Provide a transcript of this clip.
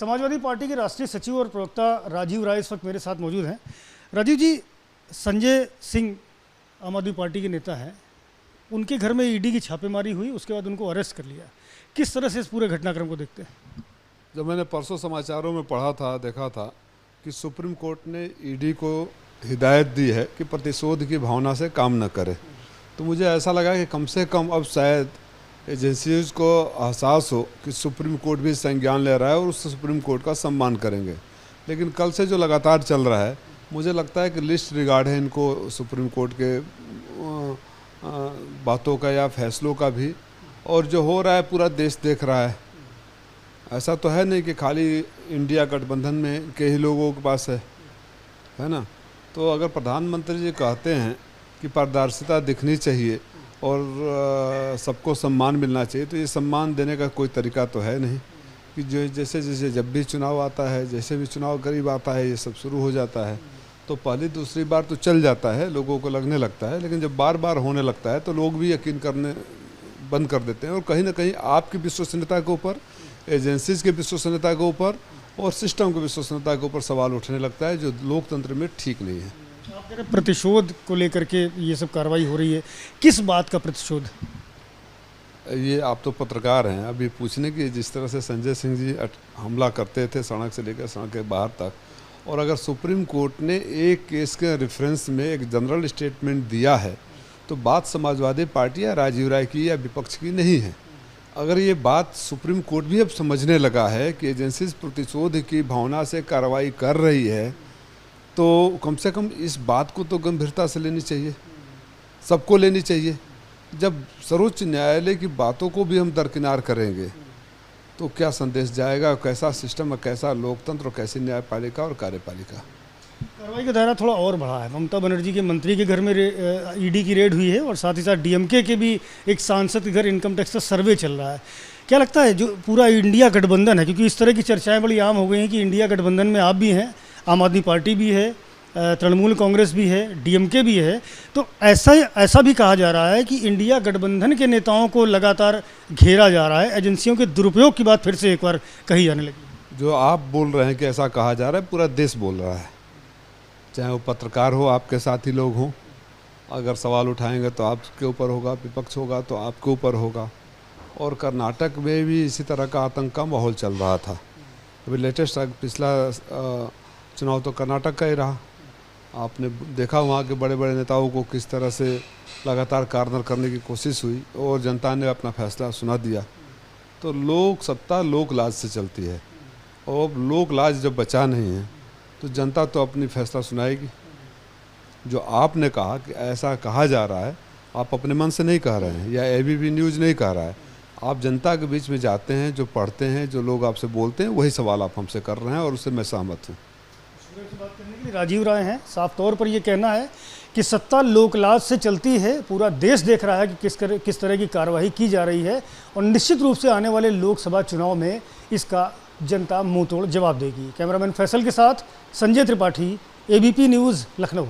Samajwadi party के राष्ट्रीय सचिव और प्रवक्ता राजीव राय इस वक्त मेरे साथ मौजूद हैं। राजीव जी, संजय सिंह आम आदमी पार्टी के नेता हैं, उनके घर में ईडी की छापेमारी हुई, उसके बाद उनको अरेस्ट कर लिया। किस तरह से इस पूरे घटनाक्रम को देखते हैं? जब मैंने परसों समाचारों में पढ़ा था, देखा था कि सुप्रीम कोर्ट ने ईडी को हिदायत दी है कि प्रतिशोध की भावना से काम न करे, तो मुझे ऐसा लगा कि कम से कम अब शायद एजेंसीज को एहसास हो कि सुप्रीम कोर्ट भी संज्ञान ले रहा है और उस सुप्रीम कोर्ट का सम्मान करेंगे। लेकिन कल से जो लगातार चल रहा है, मुझे लगता है कि लिस्ट रिगार्ड है इनको सुप्रीम कोर्ट के बातों का या फैसलों का भी, और जो हो रहा है पूरा देश देख रहा है। ऐसा तो है नहीं कि खाली इंडिया गठबंधन में के ही लोगों के पास है ना। तो अगर प्रधानमंत्री जी कहते हैं कि पारदर्शिता दिखनी चाहिए और सबको सम्मान मिलना चाहिए, तो ये सम्मान देने का कोई तरीका तो है नहीं कि जो जैसे जैसे जब भी चुनाव आता है, जैसे भी चुनाव करीब आता है, ये सब शुरू हो जाता है। तो पहली दूसरी बार तो चल जाता है, लोगों को लगने लगता है, लेकिन जब बार बार होने लगता है तो लोग भी यकीन करने बंद कर देते हैं और कहीं ना कहीं आपकी विश्वसनीयता के ऊपर, एजेंसीज की विश्वसनीयता के ऊपर और सिस्टम की विश्वसनीयता के ऊपर सवाल उठने लगता है, जो लोकतंत्र में ठीक नहीं है। आप कह रहे प्रतिशोध को लेकर के ये सब कार्रवाई हो रही है, किस बात का प्रतिशोध? ये आप तो पत्रकार हैं, अभी पूछने की जिस तरह से संजय सिंह जी हमला करते थे सड़क से लेकर सड़क के बाहर तक, और अगर सुप्रीम कोर्ट ने एक केस के रेफरेंस में एक जनरल स्टेटमेंट दिया है, तो बात समाजवादी पार्टी या राजीव राय की या विपक्ष की नहीं है। अगर ये बात सुप्रीम कोर्ट भी अब समझने लगा है कि एजेंसीज प्रतिशोध की भावना से कार्रवाई कर रही है, तो कम से कम इस बात को तो गंभीरता से लेनी चाहिए, सबको लेनी चाहिए। जब सर्वोच्च न्यायालय की बातों को भी हम दरकिनार करेंगे तो क्या संदेश जाएगा, कैसा सिस्टम, कैसा लोकतंत्र, कैसी न्यायपालिका और कार्यपालिका। कार्रवाई का दायरा थोड़ा और बढ़ा है। ममता बनर्जी के मंत्री के घर में ईडी की रेड हुई है और साथ ही साथ डीएमके के भी एक सांसद के घर इनकम टैक्स का सर्वे चल रहा है। क्या लगता है जो पूरा इंडिया गठबंधन है, क्योंकि इस तरह की चर्चाएं बड़ी आम हो गई हैं कि इंडिया गठबंधन में आप भी हैं, आम आदमी पार्टी भी है, तृणमूल कांग्रेस भी है, डीएमके भी है, तो ऐसा भी कहा जा रहा है कि इंडिया गठबंधन के नेताओं को लगातार घेरा जा रहा है, एजेंसियों के दुरुपयोग की बात फिर से एक बार कही जाने लगी। जो आप बोल रहे हैं कि ऐसा कहा जा रहा है, पूरा देश बोल रहा है, चाहे वो पत्रकार हो, आपके साथी लोग हों। अगर सवाल उठाएंगे तो आपके ऊपर होगा, विपक्ष होगा तो आपके ऊपर होगा। और कर्नाटक में भी इसी तरह का आतंक का माहौल चल रहा था। अभी लेटेस्ट पिछला चुनाव तो कर्नाटक का ही रहा। आपने देखा वहाँ के बड़े बड़े नेताओं को किस तरह से लगातार कॉर्नर करने की कोशिश हुई और जनता ने अपना फैसला सुना दिया। तो लोक सत्ता लोक लाज से चलती है, और लोक लाज जब बचा नहीं है तो जनता तो अपनी फैसला सुनाएगी। जो आपने कहा कि ऐसा कहा जा रहा है, आप अपने मन से नहीं कह रहे हैं या एबीपी न्यूज़ नहीं कह रहा है, आप जनता के बीच में जाते हैं, जो पढ़ते हैं, जो लोग आपसे बोलते हैं, वही सवाल आप हमसे कर रहे हैं और उससे मैं सहमत हूँ। बात करने के लिए राजीव राय हैं। साफ तौर पर ये कहना है कि सत्ता लोकलाज से चलती है, पूरा देश देख रहा है कि किस तरह की कार्रवाई की जा रही है, और निश्चित रूप से आने वाले लोकसभा चुनाव में इसका जनता मुंह तोड़ जवाब देगी। कैमरामैन फैसल के साथ संजय त्रिपाठी, एबीपी न्यूज़, लखनऊ।